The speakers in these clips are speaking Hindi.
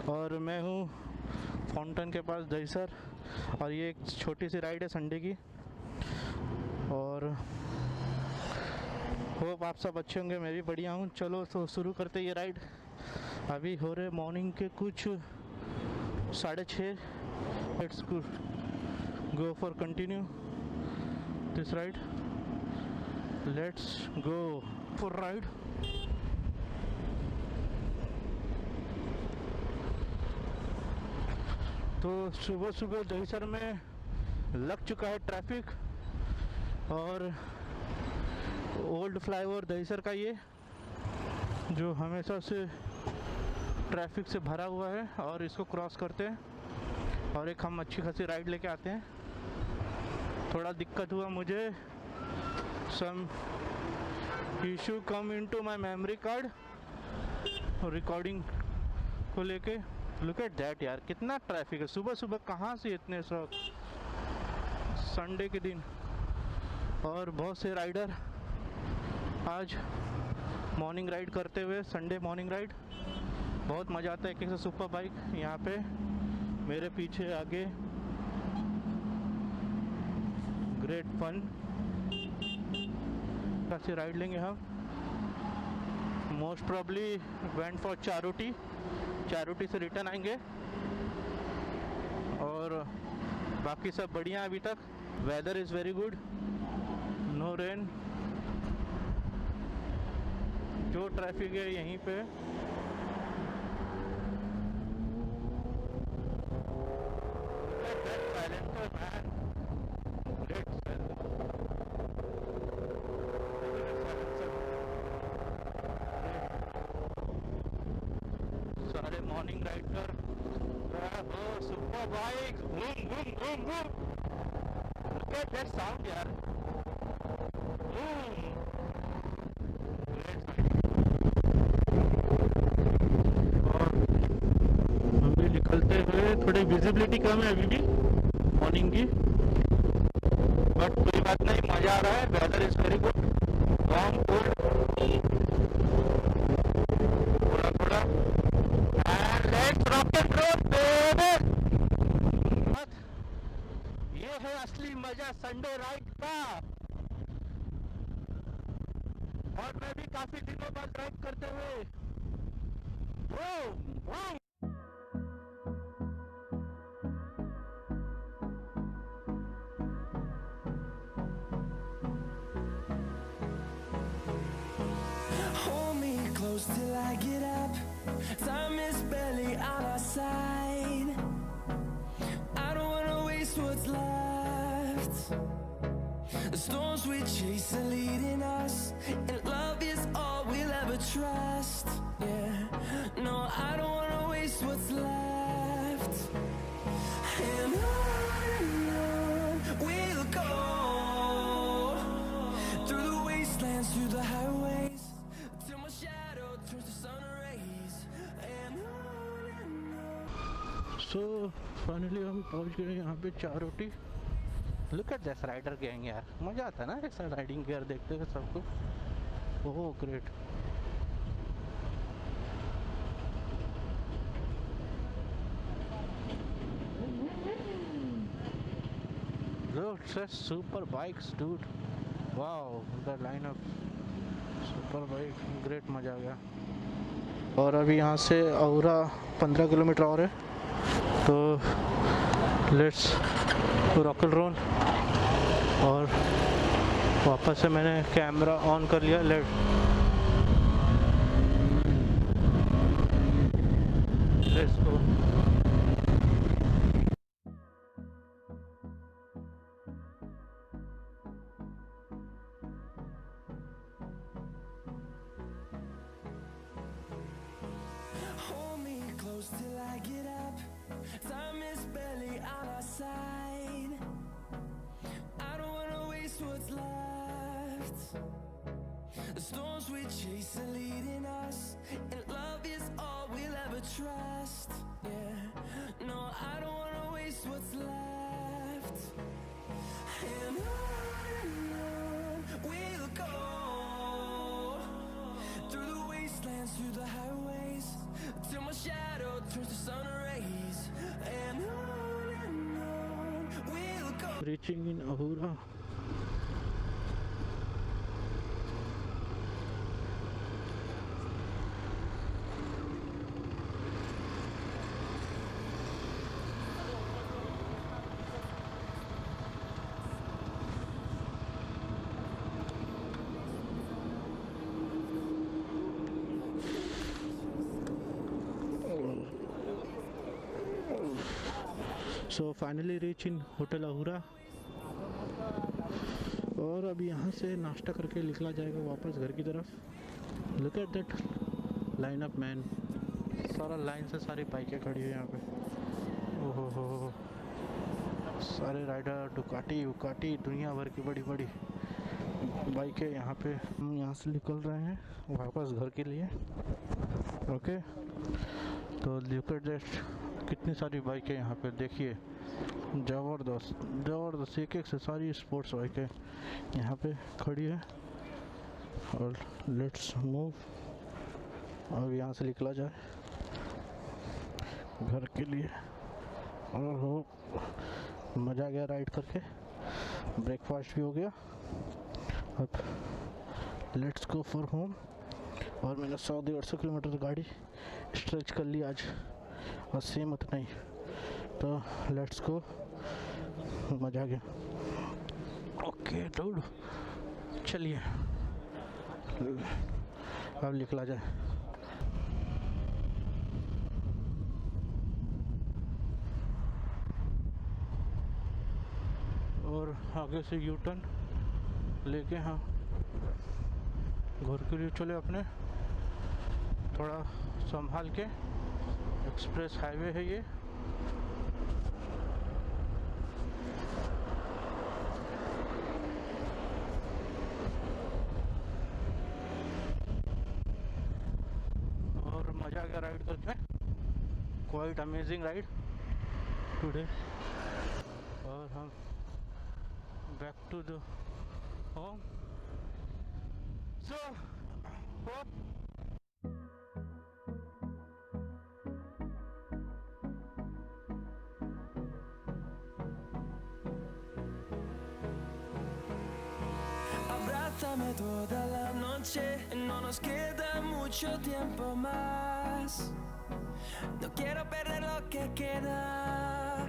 और मैं हूँ फाउंटेन के पास दहीसर, और ये एक छोटी सी राइड है संडे की। और होप आप सब अच्छे होंगे, मैं भी बढ़िया हूँ। चलो तो शुरू करते ये राइड। अभी हो रहे मॉर्निंग के कुछ 6:30। Let's go for continue this ride. Let's go for ride. तो सुबह सुबह दहीसर में लग चुका है ट्रैफिक, और ओल्ड फ्लाईओवर दहीसर का ये जो हमेशा से ट्रैफिक से भरा हुआ है, और इसको क्रॉस करते हैं और एक हम अच्छी खासी राइड लेके आते हैं। थोड़ा दिक्कत हुआ मुझे, some issue come into my memory card recording को लेके। लुक एट दैट यार, कितना ट्रैफिक है सुबह सुबह, कहाँ से इतने सब संडे के दिन। और बहुत से राइडर आज मॉर्निंग राइड करते हुए, संडे मॉर्निंग राइड बहुत मज़ा आता है। एक एक से सुपर बाइक यहाँ पे मेरे पीछे आगे, ग्रेट फन। कैसे राइड लेंगे हम, most probably went for Charoti. Charoti से रिटर्न आएंगे, और बाकी सब बढ़िया। अभी तक weather is very good, no rain. जो ट्रैफिक है यहीं पे, सारे मॉर्निंग राइड कर सुपर बाइक घूम घूम घूम घूम। लुक एट दैट साउंड यार। और हम भी निकलते हुए, थोड़ी विजिबिलिटी कम है अभी भी मॉर्निंग की, बट कोई बात नहीं, मजा आ रहा है। Weather is very good, warm cold थोड़ा थोड़ा। And let's rock and roll baby. ये है असली मजा संडे राइड का, और मैं भी काफी दिनों बाद राइड करते हुए। Hold me close till I get up. Time is barely on our side. I don't wanna waste what's left. The storms we chase are leading us, and love is all we'll ever trust. Yeah, no, I don't wanna waste what's left. And on we'll go, through the wastelands, through the highways, till my shadow turns to sun rays. And on. So finally हम पहुंच गए यहाँ पे Charoti. Look at this rider gang यार, मज़ा आता है ना एक साथ राइडिंग गियर देखते हुए सबको। Oh great. Super bikes dude, wow the lineup, super bike, great, मज़ा आ गया। और अभी यहाँ से अहूरा 15 किलोमीटर और है, तो लेट्स रॉक एंड रोल। और वापस से मैंने कैमरा ऑन कर लिया। Let's go. Hold me close till I get up. Time is barely on our side. I don't wanna waste what's left. The storms we chase are leading us, and love is all we'll ever trust. Yeah, no, I don't wanna waste what's left. And on we'll go, through the wastelands, through the highways, till my shadow turns to sun reaching in Ahura. So finally reach in hotel Ahura, और अब यहाँ से नाश्ता करके निकला जाएगा वापस घर की तरफ। Look at that line up man, सारा लाइन से सारी बाइकें खड़ी है यहाँ पे। ओहो हो, सारे राइडर, डुकाटी उकाटी, दुनिया भर की बड़ी बड़ी बाइकें यहाँ पे। हम यहाँ से निकल रहे हैं वापस घर के लिए। ओके, तो लुक एट दैट, कितनी सारी बाइकें यहाँ पे देखिए, ज़बरदस्त ज़बरदस्त, एक एक से सारी स्पोर्ट्स बाइकें यहाँ पे खड़ी है। और लेट्स मूव, अब यहाँ से निकला जाए घर के लिए। और हो मज़ा आ गया राइड करके, ब्रेकफास्ट भी हो गया। अब लेट्स गो फॉर होम। और मैंने 100-150 किलोमीटर गाड़ी स्ट्रेच कर ली आज, और सेम उतना ही। तो लेट्स गो, मज़ा आ गया। ओके डूड, चलिए अब निकला जाए। और आगे से यू टर्न लेके हम घर के लिए चले अपने। थोड़ा संभाल के, एक्सप्रेस हाईवे है ये। और मज़ा आ गया राइड करके, क्वाइट अमेजिंग राइड टुडे। और हम back to the home. So hope Abrázame toda la noche, no nos queda mucho tiempo más. No quiero perder lo que queda.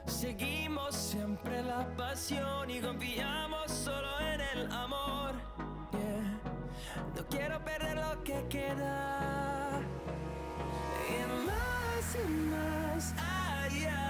Seguimos siempre la pasión y confiamos solo en el amor. Yeah. No quiero perder lo que queda. Y más allá,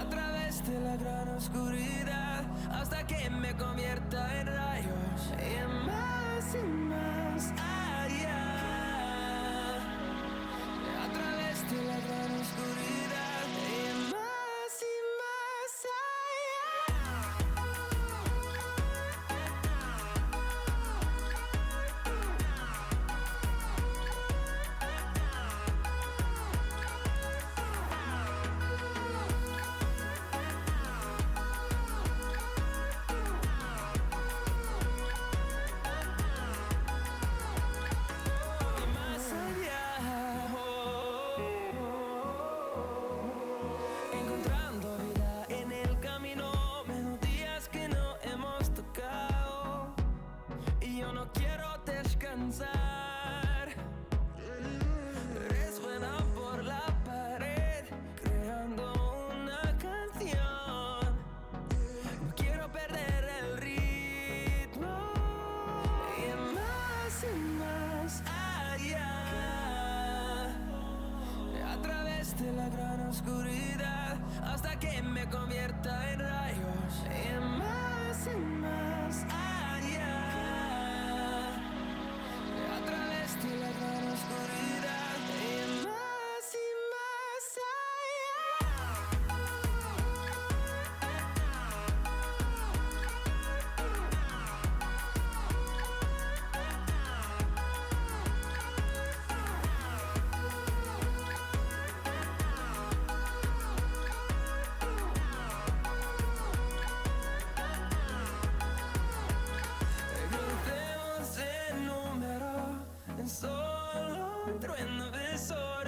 a través de la gran oscuridad, hasta que me convierta en rayos. Y más allá, a través de la gran oscuridad. Y más allá. Encontrando vida en el camino, melodías que no hemos tocado, y yo no quiero descansar. Resuena por la pared, creando una canción. No quiero perder el ritmo. Y más allá, a través de la gran oscuridad, hasta que me convierta en rayos. Y más allá, a través de la gran oscuridad. Y más allá. Crucemos el número, en solo un trueno de sol.